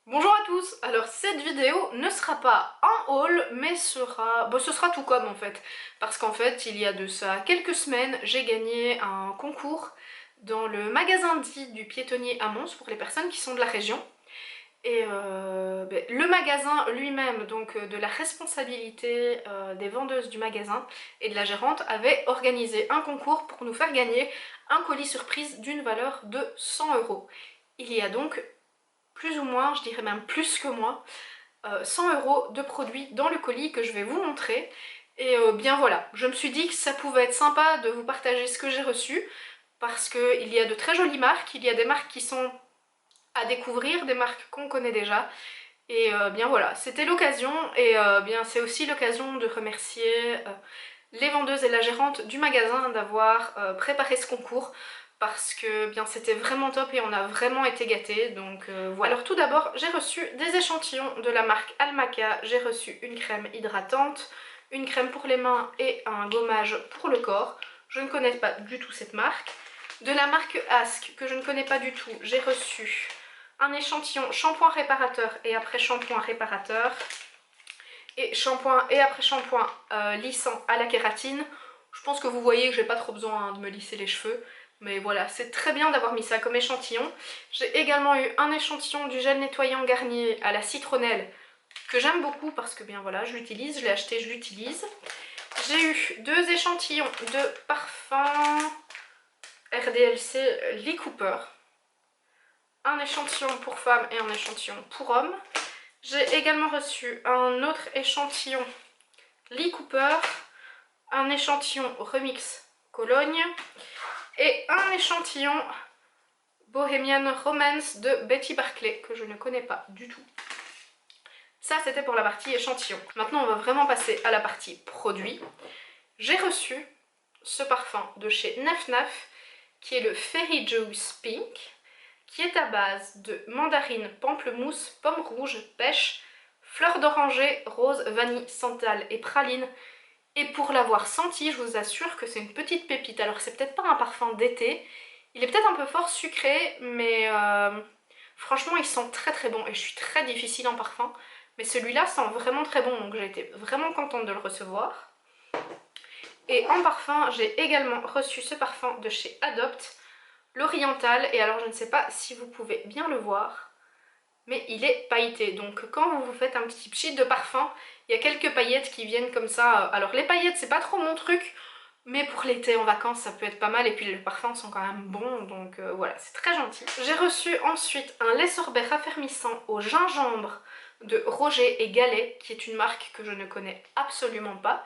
Bonjour à tous. Alors cette vidéo ne sera pas un haul mais ce sera tout comme en fait, parce qu'en fait il y a de ça quelques semaines j'ai gagné un concours dans le magasin dit du piétonnier à Mons pour les personnes qui sont de la région. Et le magasin lui-même, donc de la responsabilité des vendeuses du magasin et de la gérante, avait organisé un concours pour nous faire gagner un colis surprise d'une valeur de 100 euros. Il y a donc plus ou moins, je dirais même plus que moi, 100 euros de produits dans le colis que je vais vous montrer. Et bien voilà, je me suis dit que ça pouvait être sympa de vous partager ce que j'ai reçu, parce qu'il y a de très jolies marques, il y a des marques qui sont à découvrir, des marques qu'on connaît déjà. Et bien voilà, c'était l'occasion, et bien c'est aussi l'occasion de remercier les vendeuses et la gérante du magasin d'avoir préparé ce concours, parce que bien c'était vraiment top et on a vraiment été gâtés, donc voilà. Alors tout d'abord j'ai reçu des échantillons de la marque Almaca, j'ai reçu une crème hydratante, une crème pour les mains et un gommage pour le corps. Je ne connais pas du tout cette marque. De la marque Ask, que je ne connais pas du tout, j'ai reçu un échantillon shampoing réparateur et après shampoing réparateur, et shampoing et après shampoing lissant à la kératine. Je pense que vous voyez que j'ai pas trop besoin de me lisser les cheveux, mais voilà, c'est très bien d'avoir mis ça comme échantillon. J'ai également eu un échantillon du gel nettoyant Garnier à la citronnelle, que j'aime beaucoup parce que bien voilà, je l'utilise, je l'ai acheté, je l'utilise. J'ai eu deux échantillons de parfum RDLC Lee Cooper, un échantillon pour femmes et un échantillon pour hommes. J'ai également reçu un autre échantillon Lee Cooper, un échantillon Remix Cologne et un échantillon Bohemian Romance de Betty Barclay que je ne connais pas du tout. Ça c'était pour la partie échantillon. Maintenant on va vraiment passer à la partie produit. J'ai reçu ce parfum de chez Naf Naf qui est le Fairy Juice Pink, qui est à base de mandarine, pamplemousse, pomme rouge, pêche, fleur d'oranger, rose, vanille, santal et praline. Et pour l'avoir senti, je vous assure que c'est une petite pépite. Alors c'est peut-être pas un parfum d'été, il est peut-être un peu fort sucré, mais franchement il sent très très bon et je suis très difficile en parfum. Mais celui-là sent vraiment très bon, donc j'ai été vraiment contente de le recevoir. Et en parfum, j'ai également reçu ce parfum de chez Adopt, l'Oriental, et alors je ne sais pas si vous pouvez bien le voir, mais il est pailleté. Donc quand vous vous faites un petit pchit de parfum, il y a quelques paillettes qui viennent comme ça. Alors les paillettes c'est pas trop mon truc, mais pour l'été en vacances ça peut être pas mal, et puis les parfums sont quand même bons, donc voilà, c'est très gentil. J'ai reçu ensuite un lait sorbet raffermissant au gingembre de Roger et Galet, qui est une marque que je ne connais absolument pas.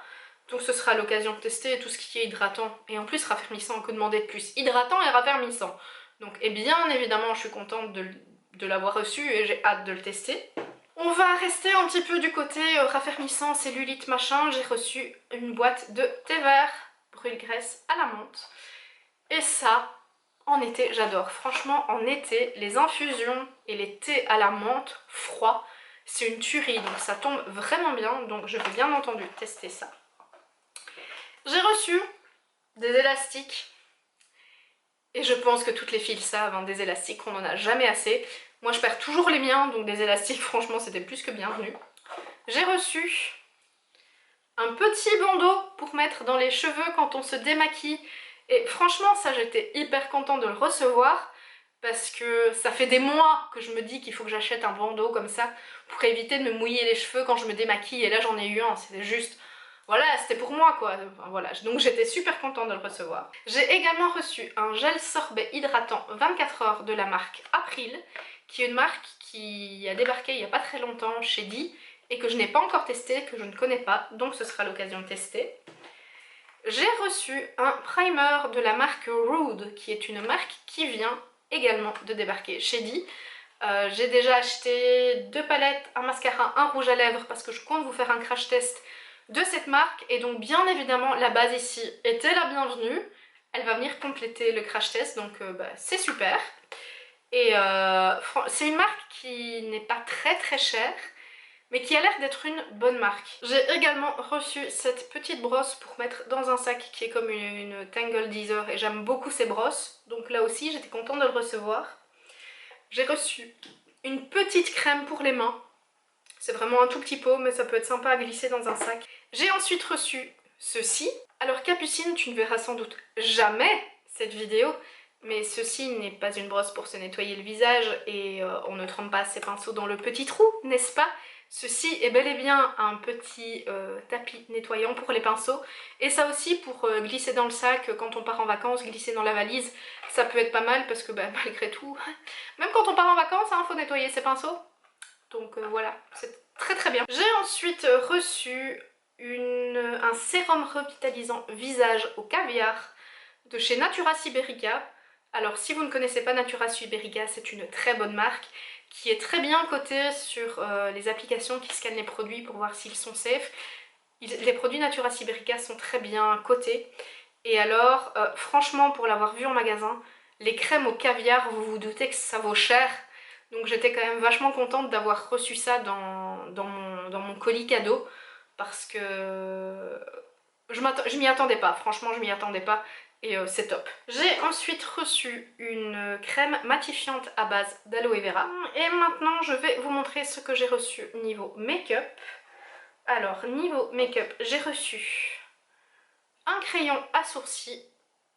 Donc ce sera l'occasion de tester tout ce qui est hydratant, et en plus raffermissant, que demander de plus, hydratant et raffermissant. Donc et bien évidemment je suis contente de l'avoir reçu et j'ai hâte de le tester. On va rester un petit peu du côté raffermissant, cellulite machin. J'ai reçu une boîte de thé vert brûle-graisse à la menthe. Et ça, en été, j'adore. Franchement, en été, les infusions et les thés à la menthe froids, c'est une tuerie. Donc ça tombe vraiment bien. Donc je vais bien entendu tester ça. J'ai reçu des élastiques. Et je pense que toutes les filles savent, hein, des élastiques, on n'en a jamais assez. Moi je perds toujours les miens, donc des élastiques franchement c'était plus que bienvenu. J'ai reçu un petit bandeau pour mettre dans les cheveux quand on se démaquille. Et franchement ça j'étais hyper contente de le recevoir, parce que ça fait des mois que je me dis qu'il faut que j'achète un bandeau comme ça pour éviter de me mouiller les cheveux quand je me démaquille, et là j'en ai eu un, c'était juste... Voilà, c'était pour moi quoi, enfin, voilà. Donc j'étais super contente de le recevoir. J'ai également reçu un gel sorbet hydratant 24 heures de la marque April, qui est une marque qui a débarqué il n'y a pas très longtemps chez Di, et que je n'ai pas encore testé, que je ne connais pas, donc ce sera l'occasion de tester. J'ai reçu un primer de la marque Rude, qui est une marque qui vient également de débarquer chez Di. J'ai déjà acheté 2 palettes, un mascara, un rouge à lèvres, parce que je compte vous faire un crash test de cette marque, et donc bien évidemment la base ici était la bienvenue. Elle va venir compléter le crash test, donc c'est super. Et c'est une marque qui n'est pas très chère, mais qui a l'air d'être une bonne marque. J'ai également reçu cette petite brosse pour mettre dans un sac qui est comme une Tangle Deezer, et j'aime beaucoup ces brosses, donc là aussi j'étais contente de le recevoir. J'ai reçu une petite crème pour les mains. C'est vraiment un tout petit pot, mais ça peut être sympa à glisser dans un sac. J'ai ensuite reçu ceci. Alors Capucine, tu ne verras sans doute jamais cette vidéo, mais ceci n'est pas une brosse pour se nettoyer le visage et on ne trempe pas ses pinceaux dans le petit trou, n'est-ce pas? Ceci est bel et bien un petit tapis nettoyant pour les pinceaux, et ça aussi pour glisser dans le sac quand on part en vacances, glisser dans la valise, ça peut être pas mal parce que bah, malgré tout, même quand on part en vacances, il faut nettoyer ses pinceaux. Donc voilà, c'est très bien. J'ai ensuite reçu un sérum revitalisant visage au caviar de chez Natura Siberica. Alors si vous ne connaissez pas Natura Siberica, c'est une très bonne marque qui est très bien cotée sur les applications qui scannent les produits pour voir s'ils sont safe. Les produits Natura Siberica sont très bien cotés. Et alors, franchement, pour l'avoir vu en magasin, les crèmes au caviar, vous vous doutez que ça vaut cher. Donc j'étais quand même vachement contente d'avoir reçu ça dans mon colis cadeau. Parce que je m'y attendais pas, franchement je m'y attendais pas. Et c'est top. J'ai ensuite reçu une crème matifiante à base d'aloe vera. Et maintenant je vais vous montrer ce que j'ai reçu niveau make-up. Alors niveau make-up, j'ai reçu un crayon à sourcils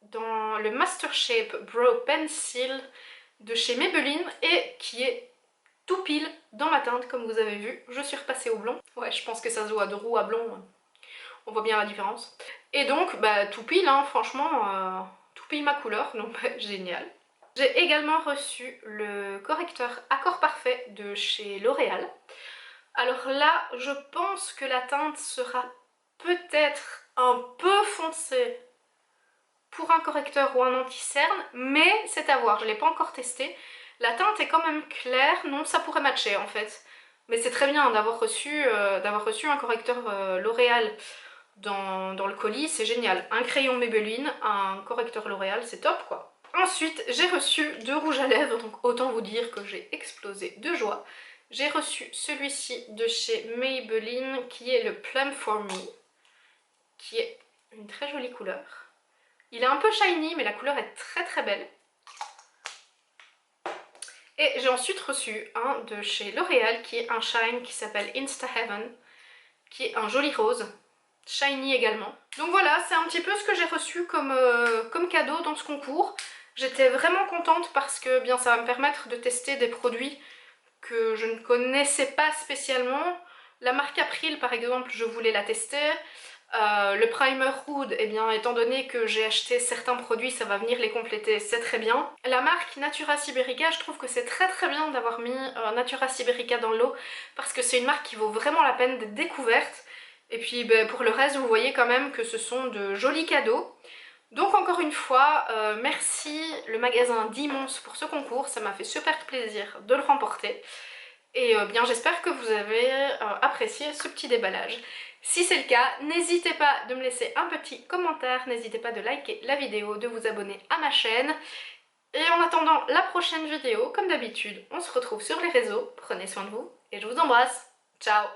dans le Master Shape Brow Pencil de chez Maybelline et qui est tout pile dans ma teinte comme vous avez vu. Je suis repassée au blond. Ouais, je pense que ça se voit de roux à blond. On voit bien la différence. Et donc, bah, tout pile, hein, franchement, tout pile ma couleur, donc bah, génial. J'ai également reçu le correcteur Accord Parfait de chez L'Oréal. Alors là, je pense que la teinte sera peut-être un peu foncée pour un correcteur ou un anti-cerne, mais c'est à voir, je ne l'ai pas encore testé. La teinte est quand même claire, non, ça pourrait matcher en fait. Mais c'est très bien d'avoir reçu un correcteur L'Oréal dans le colis, c'est génial. Un crayon Maybelline, un correcteur L'Oréal, c'est top quoi. Ensuite, j'ai reçu 2 rouges à lèvres, donc autant vous dire que j'ai explosé de joie. J'ai reçu celui-ci de chez Maybelline, qui est le Plum for Me, qui est une très jolie couleur. Il est un peu shiny, mais la couleur est très belle. Et j'ai ensuite reçu un de chez L'Oréal, qui est un shine qui s'appelle Insta Heaven, qui est un joli rose. Shiny également. Donc voilà, c'est un petit peu ce que j'ai reçu comme cadeau dans ce concours. J'étais vraiment contente parce que bien ça va me permettre de tester des produits que je ne connaissais pas spécialement. La marque April par exemple, je voulais la tester. Le primer Hood, eh bien, étant donné que j'ai acheté certains produits, ça va venir les compléter, c'est très bien. La marque Natura Siberica, je trouve que c'est très bien d'avoir mis Natura Siberica dans le lot parce que c'est une marque qui vaut vraiment la peine d'être découverte. Et puis ben, pour le reste, vous voyez quand même que ce sont de jolis cadeaux. Donc encore une fois, merci le magasin Dimons pour ce concours, ça m'a fait super plaisir de le remporter. Et bien j'espère que vous avez apprécié ce petit déballage. Si c'est le cas, n'hésitez pas de me laisser un petit commentaire, n'hésitez pas de liker la vidéo, de vous abonner à ma chaîne. Et en attendant la prochaine vidéo, comme d'habitude, on se retrouve sur les réseaux, prenez soin de vous et je vous embrasse. Ciao!